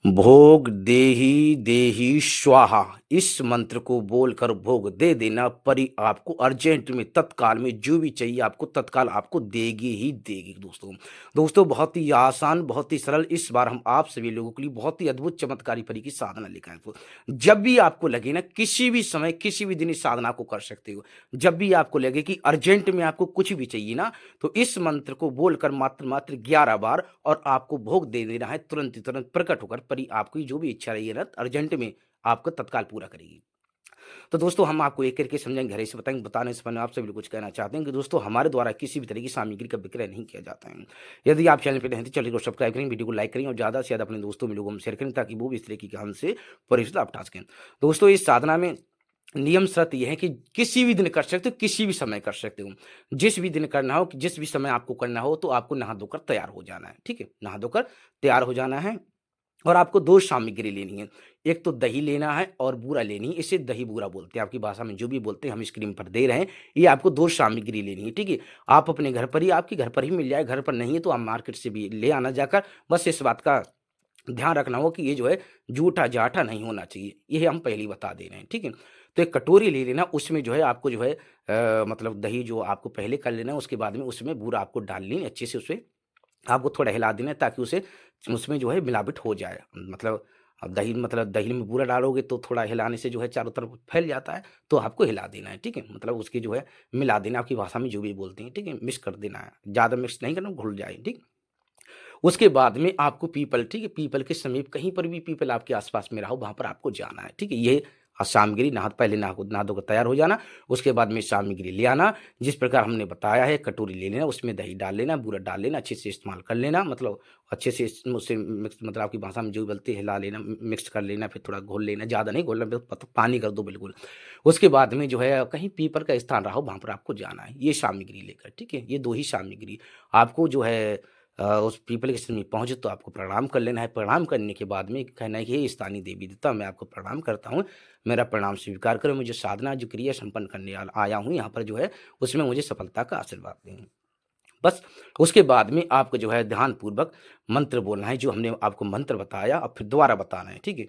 भोग देहि देहि स्वाहा, इस मंत्र को बोलकर भोग दे देना, परी आपको अर्जेंट में तत्काल में जो भी चाहिए आपको तत्काल आपको देगी ही देगी। दोस्तों बहुत ही आसान बहुत ही सरल, इस बार हम आप सभी लोगों के लिए बहुत ही अद्भुत चमत्कारी परी की साधना लेकर आए। तो जब भी आपको लगे ना, किसी भी समय किसी भी दिन इस साधना को कर सकते हो। जब भी आपको लगे कि अर्जेंट में आपको कुछ भी चाहिए ना, तो इस मंत्र को बोलकर मात्र मात्र 11 बार और आपको भोग दे देना है। तुरंत ही तुरंत प्रकट होकर परी आपकी जो भी इच्छा रही है ना अर्जेंट में आपको तत्काल पूरा करेगी। तो दोस्तों हम आपको एक करके समझाएंगे, घर से बताएंगे। बताने से पहले आपसे भी कुछ कहना चाहते हैं कि दोस्तों हमारे द्वारा किसी भी तरह की सामग्री का विक्रय नहीं किया जाता है। यदि आप चैनल पर हैं तो चैनल को सब्सक्राइब करें, वीडियो को लाइक करें और ज़्यादा से ज़्यादा अपने दोस्तों में लोगों में शेयर करें ताकि वो भी इस तरह की हमसे परिचित आप उठा सकें। दोस्तों इस साधना में नियम शर्त यह है कि किसी भी दिन कर सकते हो, किसी भी समय कर सकते हो। जिस भी दिन करना हो, जिस भी समय आपको करना हो, तो आपको नहा धोकर तैयार हो जाना है। ठीक है, नहा धोकर तैयार हो जाना है और आपको 2 सामग्री लेनी है। एक तो दही लेना है और बूरा लेनी है। इसे दही बूरा बोलते हैं, आपकी भाषा में जो भी बोलते हैं हम स्क्रीन पर दे रहे हैं। ये आपको 2 सामग्री लेनी है, ठीक है? आप अपने घर पर ही, आपके घर पर ही मिल जाए, घर पर नहीं है तो आप मार्केट से भी ले आना जाकर। बस इस बात का ध्यान रखना हो कि ये जो है जूठा-जाठा नहीं होना चाहिए, ये हम पहले ही बता दे रहे हैं, ठीक है? तो एक कटोरी ले लेना, उसमें जो है आपको जो है मतलब दही जो आपको पहले कर लेना है, उसके बाद में उसमें बूरा आपको डालनी है, अच्छे से उसे आपको थोड़ा हिला देना है ताकि उसे उसमें जो है मिलावट हो जाए। मतलब दही मतलब दही में बूरा डालोगे तो थोड़ा हिलाने से जो है चारों तरफ फैल जाता है, तो आपको हिला देना है, ठीक है? मतलब उसकी जो है मिला देना, आपकी भाषा में जो भी बोलते हैं, ठीक है? मिक्स कर देना है, ज़्यादा मिक्स नहीं करना, घुल जाए, ठीक? उसके बाद में आपको पीपल, ठीक है? पीपल के समीप कहीं पर भी पीपल आपके आस-पास में रहा हो, वहाँ पर आपको जाना है, ठीक है? ये सामग्री पहले नहा धोकर तैयार हो जाना, उसके बाद में सामग्री ले आना, जिस प्रकार हमने बताया है, कटोरी ले लेना, उसमें दही डाल लेना, बूरा डाल लेना, अच्छे से इस्तेमाल कर लेना, मतलब अच्छे से उसे मिक्स, मतलब आपकी भाषा में जो बोलते हैं हिला लेना, मिक्स कर लेना, फिर थोड़ा घोल लेना, ज़्यादा नहीं घोलना, पानी कर दो बिल्कुल। उसके बाद में जो है कहीं पीपल का स्थान रहा हो, वहाँ पर आपको जाना है, ये सामग्री लेकर, ठीक है? ये 2 ही सामग्री आपको जो है उस पीपल के समीप पहुँचे तो आपको प्रणाम कर लेना है। प्रणाम करने के बाद में कहना है कि हे स्थानीय देवी देवता, मैं आपको प्रणाम करता हूँ। मेरा प्रणाम स्वीकार करो। मुझे साधना जो क्रिया संपन्न करने आया हूँ यहाँ पर जो है, उसमें मुझे सफलता का आशीर्वाद दें। बस उसके बाद में आपको जो है ध्यानपूर्वक मंत्र बोलना है, जो हमने आपको मंत्र बताया अब फिर दोबारा बताना है, ठीक है?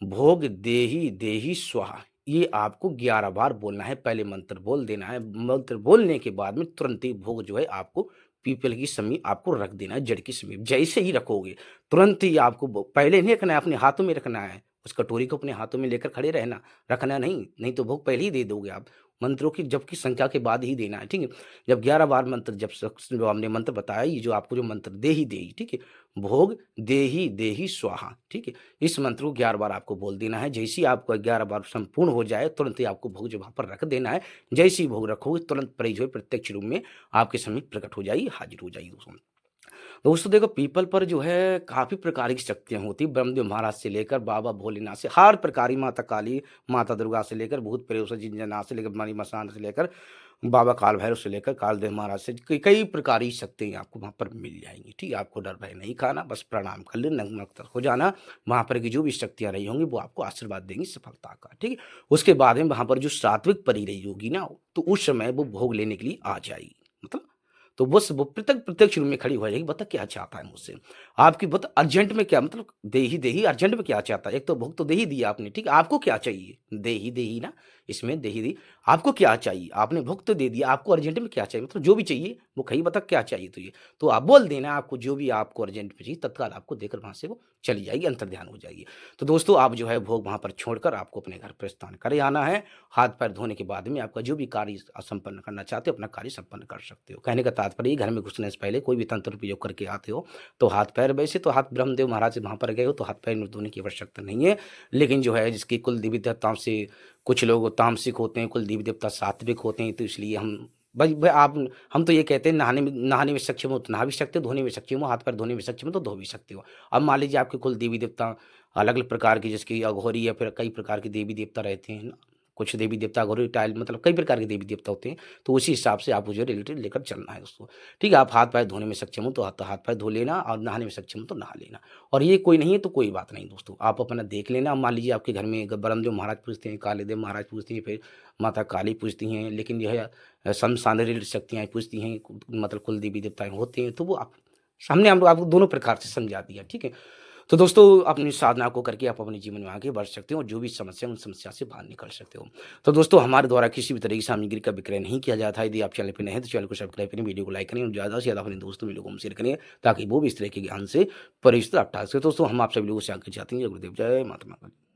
भोग देहि देहि स्वाहा, ये आपको 11 बार बोलना है। पहले मंत्र बोल देना है, मंत्र बोलने के बाद में तुरंत ही भोग जो है आपको पीपल की समीप आपको रख देना है, जड़ की समीप। जैसे ही रखोगे तुरंत ही आपको पहले नहीं रखना है, अपने हाथों में रखना है। उस कटोरी को अपने हाथों में लेकर खड़े रहना, रखना नहीं, नहीं तो भोग पहले ही दे दोगे आप। मंत्रों की जबकि संख्या के बाद ही देना है, ठीक है? जब 11 बार मंत्र, जब जो हमने मंत्र बताया, ये जो आपको जो मंत्र दे ही दे, ठीक है? भोग देहि देहि स्वाहा, ठीक है? इस मंत्र को 11 बार आपको बोल देना है। जैसे ही आपका 11 बार संपूर्ण हो जाए, तुरंत ही आपको भोग जो वहाँ पर रख देना है। जैसे ही भोग रखोगे, तुरंत परी जो है प्रत्यक्ष रूप में आपके समीप प्रकट हो जाएगी, हाजिर हो जाएगी दोस्तों। दोस्तों देखो, पीपल पर जो है काफ़ी प्रकार की शक्तियाँ होती हैं। ब्रह्मदेव महाराज से लेकर बाबा भोलेनाथ से, हर प्रकार की, माता काली, माता दुर्गा से लेकर भूत प्रेत से, जिननाथ से लेकर मणि मसान से लेकर बाबा काल भैरव से लेकर कालदेव महाराज से कई कई प्रकार की शक्तियाँ आपको वहाँ पर मिल जाएँगी, ठीक है? आपको डर भय नहीं खाना, बस प्रणाम कर लेना, नतमस्तक हो जाना। वहाँ पर की जो भी शक्तियाँ रही होंगी वो आपको आशीर्वाद देंगी सफलता का, ठीक है? उसके बाद में वहाँ पर जो सात्विक परी रही होगी ना, तो उस समय वो भोग लेने के लिए आ जाएगी। मतलब तो बस वो प्रत्यक्ष रूप में खड़ी हो जाएगी, बता क्या चाहता है मुझसे? आपकी बता अर्जेंट में क्या, मतलब दे ही अर्जेंट में क्या चाहता है? एक तो भोग तो दे ही दिया आपने, ठीक है? आपको क्या चाहिए? दे ही ना, इसमें दे ही दी। आपको क्या चाहिए? आपने भोग तो दे दिया, आपको अर्जेंट में क्या चाहिए? मतलब जो भी चाहिए वो कही, बता क्या चाहिए तुझे? तो आप बोल देना, आपको जो भी आपको अर्जेंट में चाहिए तत्काल आपको देकर वहाँ से वो चली जाएगी, अंतर्ध्यान हो जाएगी। तो दोस्तों आप जो है भोग वहाँ पर छोड़कर आपको अपने घर प्रस्थान करे आना है। हाथ-पैर धोने के बाद में आपका जो भी कार्य संपन्न करना चाहते हो, अपना कार्य संपन्न कर सकते हो। कहने का तात्पर्य, घर में घुसने से पहले कोई भी तंत्र उपयोग करके आते हो, तो हाथ-पैर, वैसे तो हाथ ब्रह्मदेव महाराज वहाँ पर गए हो, तो हाथ-पैर नहीं धोने की आवश्यकता नहीं है। लेकिन जो है जिसकी कुल देवी देवताओं से, कुछ लोग तामसिक होते हैं, कुल देवी देवता सात्विक होते हैं, तो इसलिए भाई आप हम तो ये कहते हैं, नहाने में सक्षम हो तो नहा भी सकते हो, धोने में सक्षम हो, हाथ-पैर धोने में सक्षम हो तो धो भी सकते हो। अब मान लीजिए आपके कुल देवी देवता अलग-अलग प्रकार की, जैसे कि अघोरी या फिर कई प्रकार के देवी देवता रहते हैं ना, कुछ देवी देवता अघोरी टाइल, मतलब कई प्रकार के देवी देवता होते हैं, तो उसी हिसाब से आपको जो है रिलेटेड लेकर चलना है उसको। ठीक है, आप हाथ-पैर धोने में सक्षम हो तो हाथ-पैर धो लेना, और नहाने में सक्षम हो तो नहा लेना। और ये कोई नहीं है तो कोई बात नहीं दोस्तों, आप अपना देख लेना। मान लीजिए आपके घर में ब्रह्मदेव महाराज पूजते हैं, कालीदेव महाराज पूजती हैं, फिर माता काली पूजती हैं, लेकिन जो है समसामयिक शक्तियाँ पूजती हैं, मतलब कुल देवी देवताएँ होते हैं, तो वो आप सामने हम लोग आपको दोनों प्रकार से समझा दिया, ठीक है? तो दोस्तों अपनी साधना को करके आप अपने जीवन में आगे बढ़ सकते हो और जो भी समस्या है, उन समस्या से बाहर निकल सकते हो। तो दोस्तों हमारे द्वारा किसी भी तरह की सामग्री का विक्रय नहीं किया जाता है। यदि आप चैनल पे नए हैं तो चैनल को सब्सक्राइब करें, वीडियो को लाइक करें और ज़्यादा से ज़्यादा अपने दोस्तों मित्रों को शेयर करें ताकि वो भी इस तरह के ज्ञान से परिचित आप। तो दोस्तों हम आप सभी लोगों से आगे चाहते हैं। जय गुरुदेव, जय महात्मा गांधी।